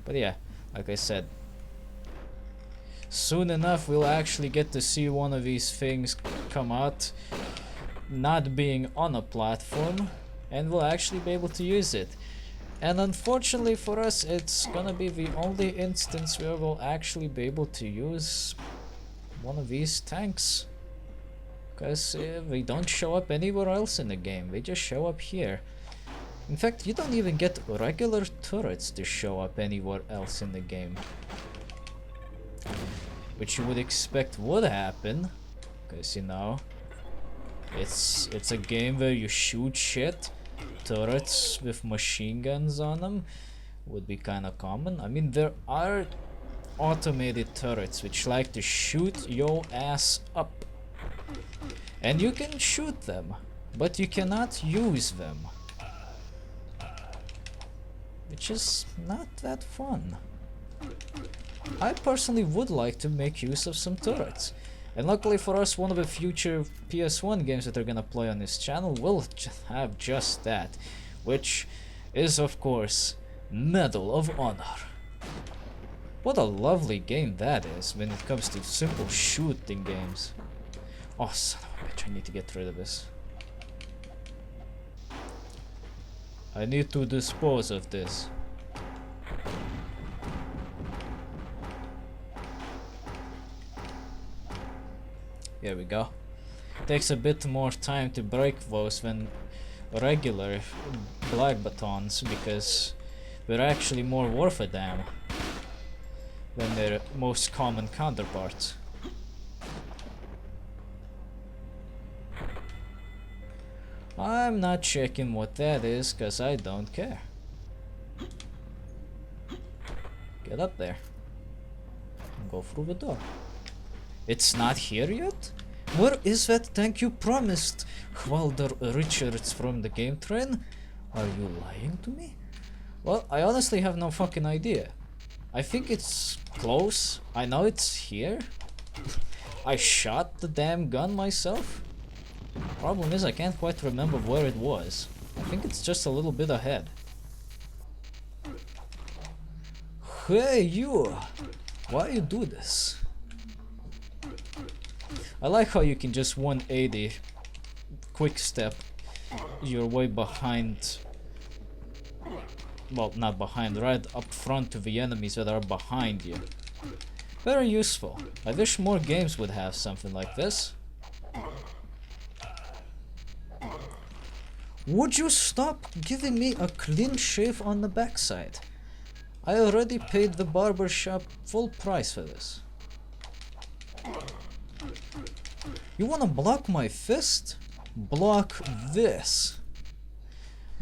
But yeah, like I said, soon enough we'll actually get to see one of these things come out, not being on a platform, and we'll actually be able to use it. And unfortunately for us, it's gonna be the only instance where we'll actually be able to use one of these tanks, because they don't show up anywhere else in the game, they just show up here. In fact, you don't even get regular turrets to show up anywhere else in the game, which you would expect would happen, because you know, it's a game where you shoot shit. Turrets with machine guns on them would be kind of common. I mean, there are automated turrets which like to shoot your ass up, and you can shoot them, but you cannot use them, which is not that fun. I personally would like to make use of some turrets. And luckily for us, one of the future PS1 games that are gonna play on this channel will have just that, which is of course Medal of Honor. What a lovely game that is when it comes to simple shooting games. Oh son of a bitch, I need to get rid of this. I need to dispose of this. Here we go. Takes a bit more time to break those than regular black batons, because they're actually more worth a damn than their most common counterparts. I'm not checking what that is, cause I don't care. Get up there and go through the door. It's not here yet? Where is that tank you promised, Walter Richards from the DaGameTrain? Are you lying to me? Well, I honestly have no fucking idea. I think it's close. I know it's here. I shot the damn gun myself. Problem is I can't quite remember where it was. I think it's just a little bit ahead. Hey you! Why you do this? I like how you can just 180 quick step your way behind, well, not behind, right up front to the enemies that are behind you. Very useful. I wish more games would have something like this. Would you stop giving me a clean shave on the backside? I already paid the barber shop full price for this. You wanna block my fist? Block this.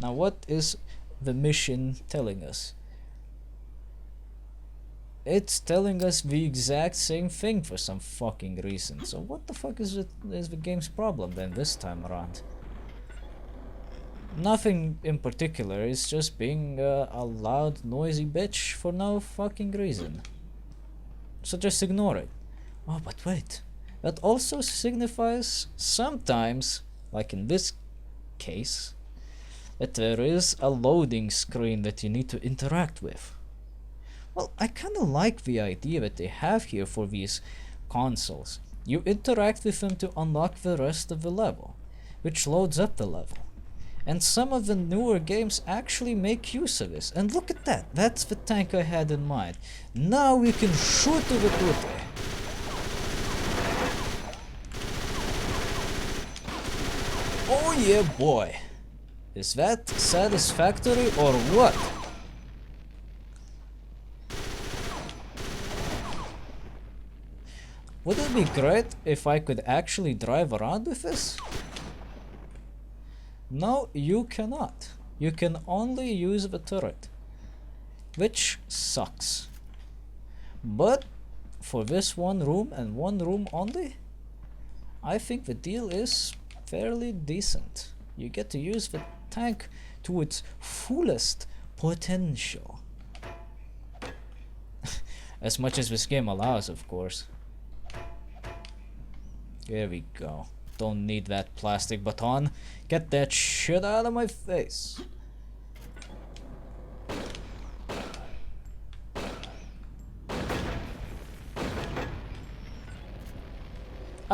Now what is the mission telling us? It's telling us the exact same thing for some fucking reason. So what the fuck is the game's problem then this time around? Nothing in particular, it's just being a loud noisy bitch for no fucking reason. So just ignore it. Oh, but wait. That also signifies sometimes, like in this case, that there is a loading screen that you need to interact with. Well, I kinda like the idea that they have here for these consoles. You interact with them to unlock the rest of the level, which loads up the level. And some of the newer games actually make use of this. And look at that, that's the tank I had in mind. Now we can shoot to the booty. Oh yeah boy. Is that satisfactory or what? Would it be great if I could actually drive around with this? No, you cannot. You can only use the turret, which sucks. But for this one room and one room only, I think the deal is fairly decent. You get to use the tank to its fullest potential. As much as this game allows, of course. Here we go. Don't need that plastic baton. Get that shit out of my face.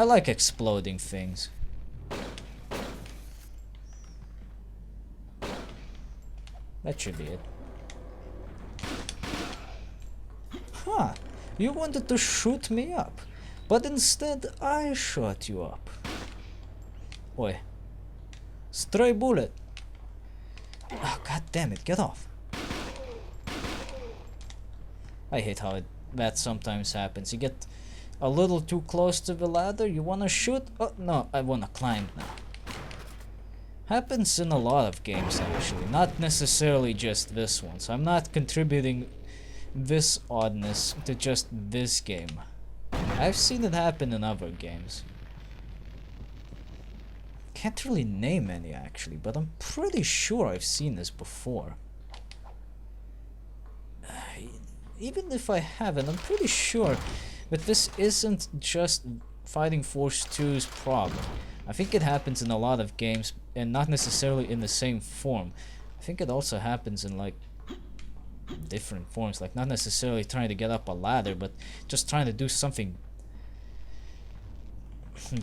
I like exploding things. That should be it. Huh, you wanted to shoot me up, but instead I shot you up. Oi. Stray bullet. Oh, god damn it, get off. I hate how that sometimes happens. You get a little too close to the ladder, you wanna shoot? Oh no, I wanna climb now. Happens in a lot of games actually, not necessarily just this one, so I'm not contributing this oddness to just this game. I've seen it happen in other games. Can't really name any actually, but I'm pretty sure I've seen this before. Even if I haven't, I'm pretty sure that this isn't just Fighting Force 2's problem. I think it happens in a lot of games, and not necessarily in the same form. I think it also happens in like different forms, like not necessarily trying to get up a ladder, but just trying to do something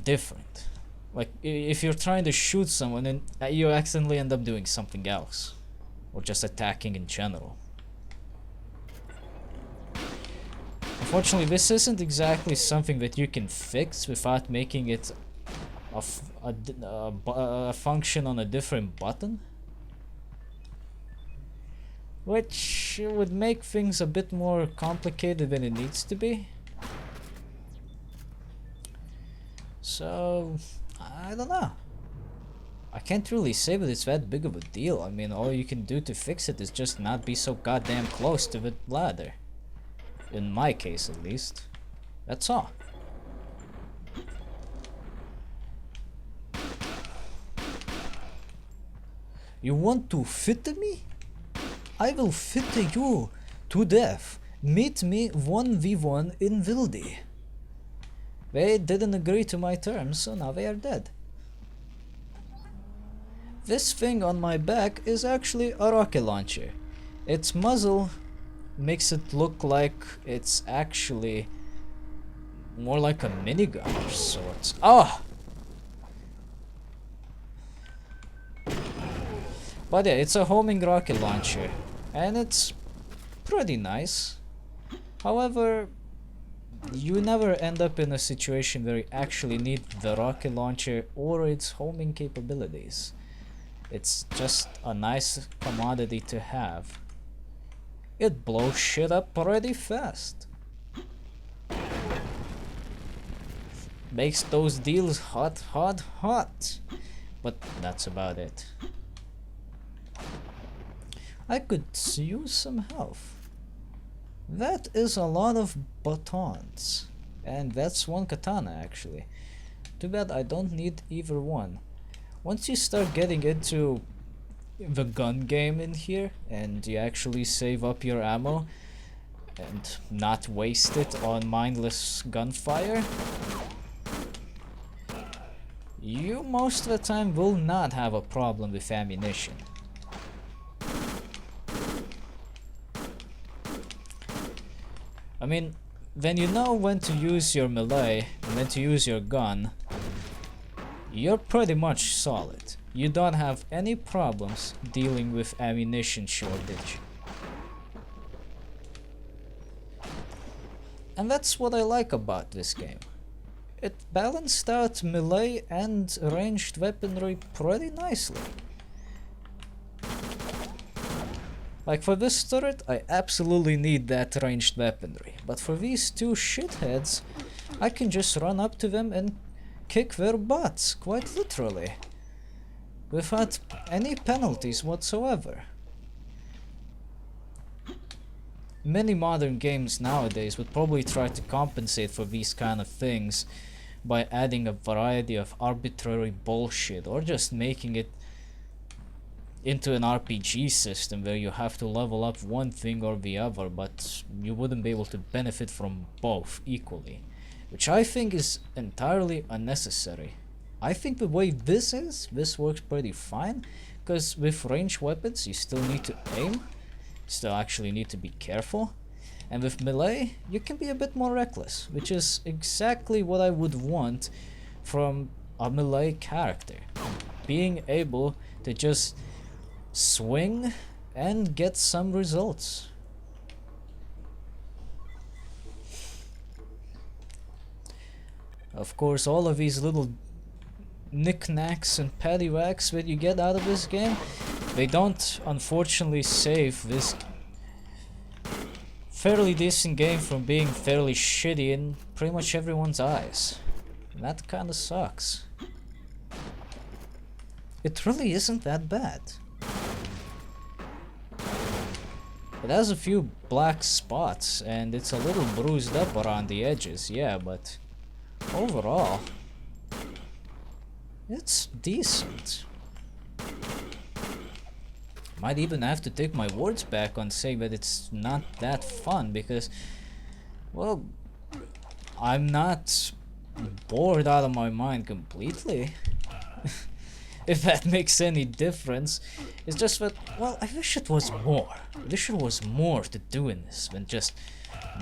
different. Like if you're trying to shoot someone and you accidentally end up doing something else, or just attacking in general. Unfortunately, this isn't exactly something that you can fix without making it a function on a different button, which would make things a bit more complicated than it needs to be. So I don't know. I can't really say that it's that big of a deal. I mean, all you can do to fix it is just not be so goddamn close to the ladder. In my case, at least. That's all. You want to fit me? I will fit you to death. Meet me 1v1 in Vildi. They didn't agree to my terms, so now they are dead. This thing on my back is actually a rocket launcher. Its muzzle makes it look like it's actually more like a minigun of sorts. Oh! But yeah, it's a homing rocket launcher, and it's pretty nice. However, you never end up in a situation where you actually need the rocket launcher or its homing capabilities. It's just a nice commodity to have. It blows shit up pretty fast. Makes those deals hot, hot, hot. But that's about it. I could use some health. That is a lot of batons. And that's one katana actually. Too bad I don't need either one. Once you start getting into the gun game in here and you actually save up your ammo and not waste it on mindless gunfire, you most of the time will not have a problem with ammunition. I mean, when you know when to use your melee and when to use your gun, you're pretty much solid. You don't have any problems dealing with ammunition shortage. And that's what I like about this game. It balanced out melee and ranged weaponry pretty nicely. Like for this turret, I absolutely need that ranged weaponry. But for these two shitheads, I can just run up to them and kick their butts, quite literally. Without any penalties whatsoever. Many modern games nowadays would probably try to compensate for these kind of things by adding a variety of arbitrary bullshit or just making it into an RPG system where you have to level up one thing or the other, but you wouldn't be able to benefit from both equally, which I think is entirely unnecessary. I think the way this works pretty fine, because with ranged weapons you still need to aim, still actually need to be careful, And with melee, you can be a bit more reckless, which is exactly what I would want from a melee character. Being able to just swing and get some results. Of course, all of these little knickknacks and paddywhacks that you get out of this game, they don't unfortunately save this fairly decent game from being fairly shitty in pretty much everyone's eyes. And that kinda sucks. It really isn't that bad. It has a few black spots and it's a little bruised up around the edges, yeah, but overall, it's decent. Might even have to take my words back on saying that it's not that fun because, well, I'm not bored out of my mind completely. If that makes any difference. It's just that, well, I wish it was more. I wish there was more to do in this than just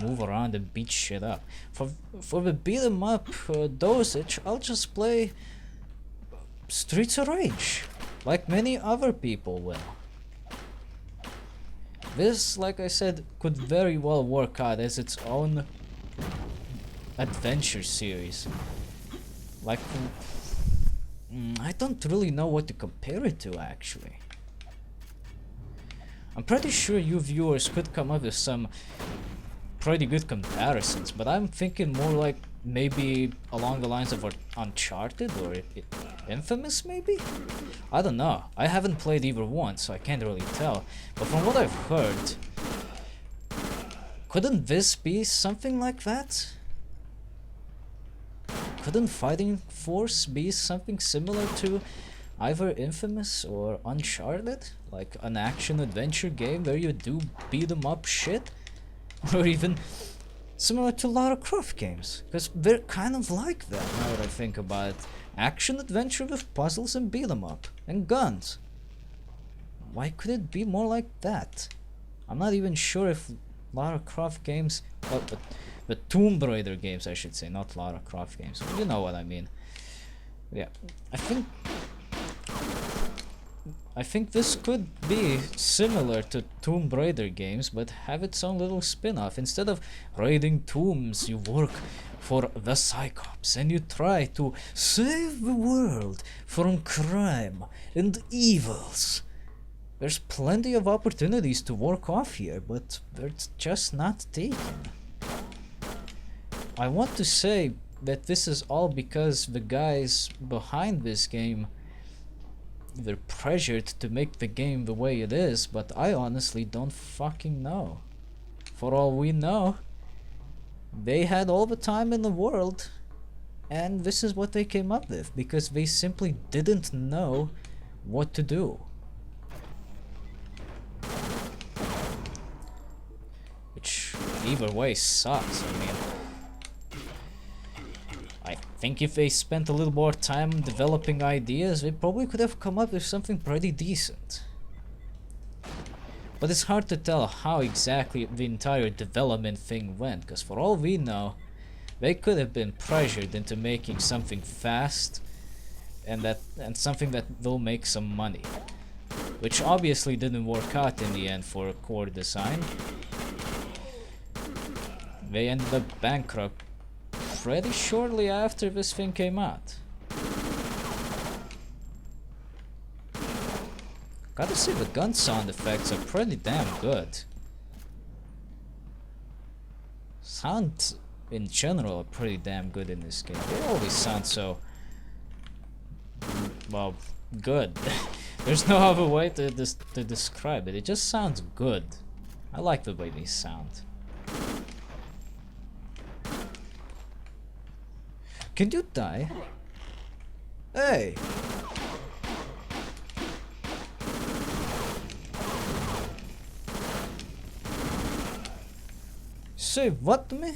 move around and beat shit up. For the beat 'em up dosage, I'll just play Streets of Rage, like many other people will. This, like I said, could very well work out as its own adventure series. Like, I don't really know what to compare it to, actually. I'm pretty sure you viewers could come up with some pretty good comparisons, but I'm thinking more like maybe along the lines of Uncharted or Infamous, maybe? I don't know. I haven't played either one, so I can't really tell. But from what I've heard, couldn't this be something like that? Couldn't Fighting Force be something similar to either Infamous or Uncharted? Like an action-adventure game where you do beat-em-up shit? Or even similar to Lara Croft games, because they're kind of like that now that I think about it. Action-adventure with puzzles and beat-em-up, and guns. Why could it be more like that? I'm not even sure if Lara Croft games, the Tomb Raider games I should say, not Lara Croft games, you know what I mean. Yeah, I think this could be similar to Tomb Raider games, but have its own little spin-off. Instead of raiding tombs, you work for the Cyclops and you try to save the world from crime and evils. There's plenty of opportunities to work off here, but they're just not taken. I want to say that this is all because the guys behind this game, they're pressured to make the game the way it is, but I honestly don't fucking know. For all we know, they had all the time in the world, and this is what they came up with, because they simply didn't know what to do. Which, either way, sucks. I mean, I think if they spent a little more time developing ideas, they probably could have come up with something pretty decent. But it's hard to tell how exactly the entire development thing went, because for all we know, they could have been pressured into making something fast and something that will make some money. Which obviously didn't work out in the end for Core Design. They ended up bankrupt pretty shortly after this thing came out. Gotta say, the gun sound effects are pretty damn good. Sound in general are pretty damn good in this game. They always sound so, well, good. There's no other way to describe it. It just sounds good. I like the way they sound. Can you die? Hey! Say what to me?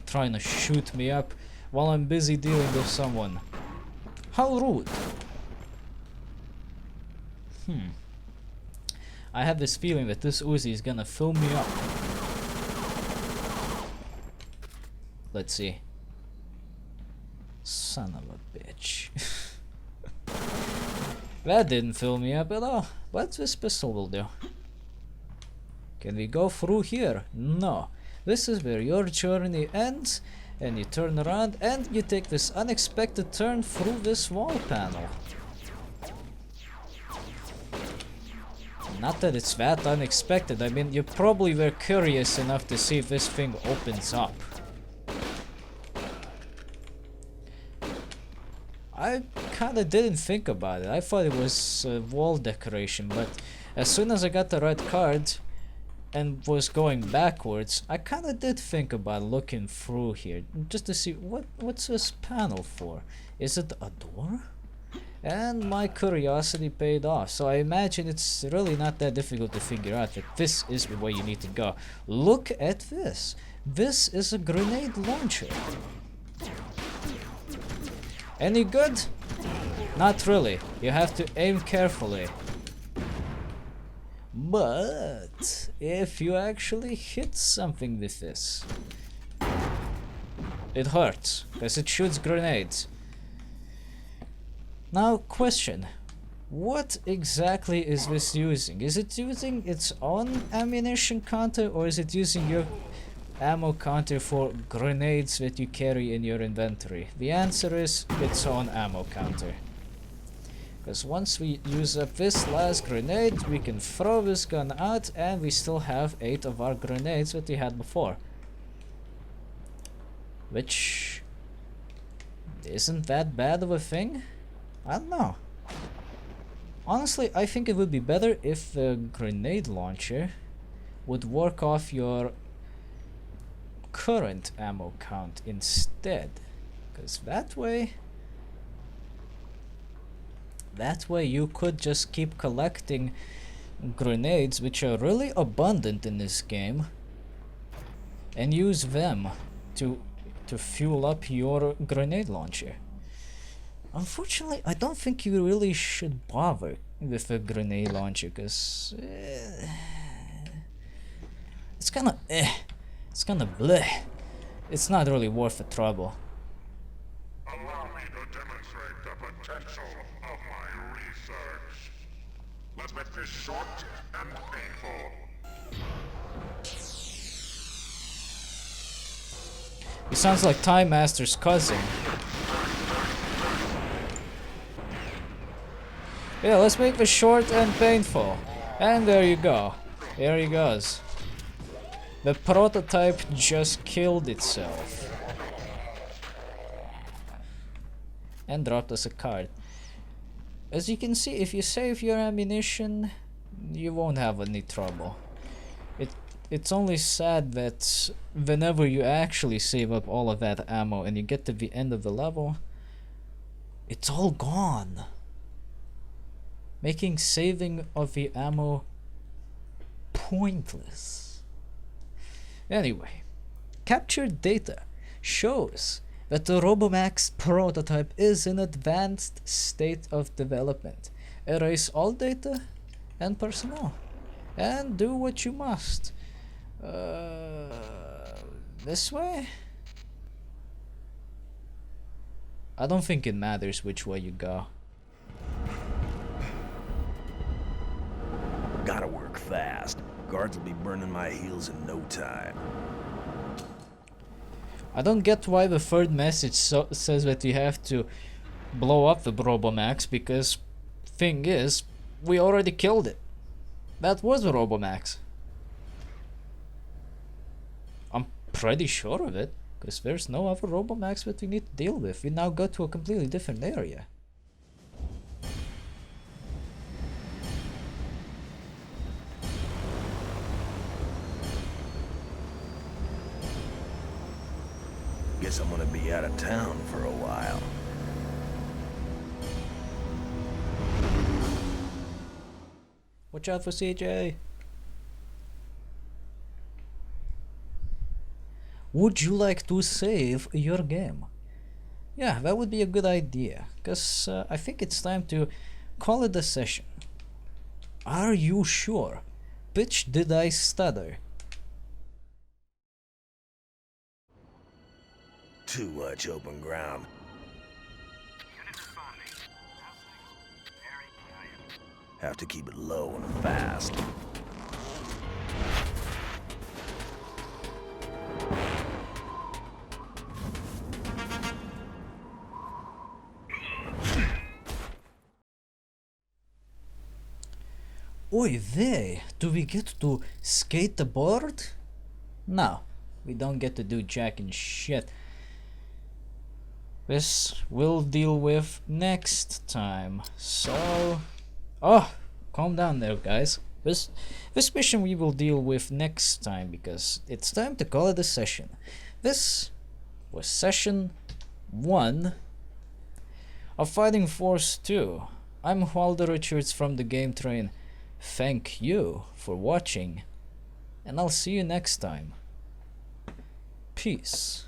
Trying to shoot me up while I'm busy dealing with someone. How rude. I have this feeling that this Uzi is gonna fill me up. Let's see. Son of a bitch. That didn't fill me up at all, but this pistol will do. Can we go through here? No. This is where your journey ends, and you turn around and you take this unexpected turn through this wall panel. Not that it's that unexpected, I mean, you probably were curious enough to see if this thing opens up. I kinda didn't think about it. I thought it was wall decoration, but as soon as I got the red card and was going backwards, I kinda did think about looking through here just to see what's this panel for. Is it a door? And my curiosity paid off, so I imagine it's really not that difficult to figure out that this is the way you need to go. Look at this. This is a grenade launcher. Any good? Not really. You have to aim carefully. But if you actually hit something with this, it hurts, because it shoots grenades. Now, question. What exactly is this using? Is it using its own ammunition counter, or is it using your ammo counter for grenades that you carry in your inventory? The answer is its own ammo counter. Because once we use up this last grenade, we can throw this gun out, and we still have 8 of our grenades that we had before. Which isn't that bad of a thing? I don't know. Honestly, I think it would be better if the grenade launcher would work off your current ammo count instead. Because that way you could just keep collecting grenades, which are really abundant in this game, and use them to fuel up your grenade launcher. Unfortunately, I don't think you really should bother with a grenade launcher, because it's kinda bleh. It's not really worth the trouble. Allow me to demonstrate the potential of my research. Let's make this short and painful. He sounds like Time Master's cousin. Yeah, let's make this short and painful. And there you go. There he goes. The prototype just killed itself. And dropped us a card. As you can see, if you save your ammunition, you won't have any trouble. It's only sad that whenever you actually save up all of that ammo and you get to the end of the level, it's all gone. Making saving of the ammo pointless. Anyway, captured data shows that the ROBOMAX prototype is in advanced state of development. Erase all data and personnel, and do what you must. This way? I don't think it matters which way you go. Gotta work fast. Guards will be burning my heels in no time. I don't get why the third message says that you have to blow up the ROBOMAX, because thing is, we already killed it. That was the ROBOMAX. I'm pretty sure of it, because there's no other ROBOMAX that we need to deal with. We now go to a completely different area. Guess I'm gonna be out of town for a while. Watch out for CJ. Would you like to save your game? Yeah, that would be a good idea, because I think it's time to call it a session. Are you sure? bitch did I stutter? Too much open ground. Have to keep it low and fast. Oi there, do we get to skate aboard? No, we don't get to do jack and shit. This we'll deal with next time. So, oh, calm down there, guys. This mission we will deal with next time because it's time to call it a session. This was session 1 of Fighting Force 2. I'm Walter Richards from DaGameTrain. Thank you for watching, and I'll see you next time. Peace.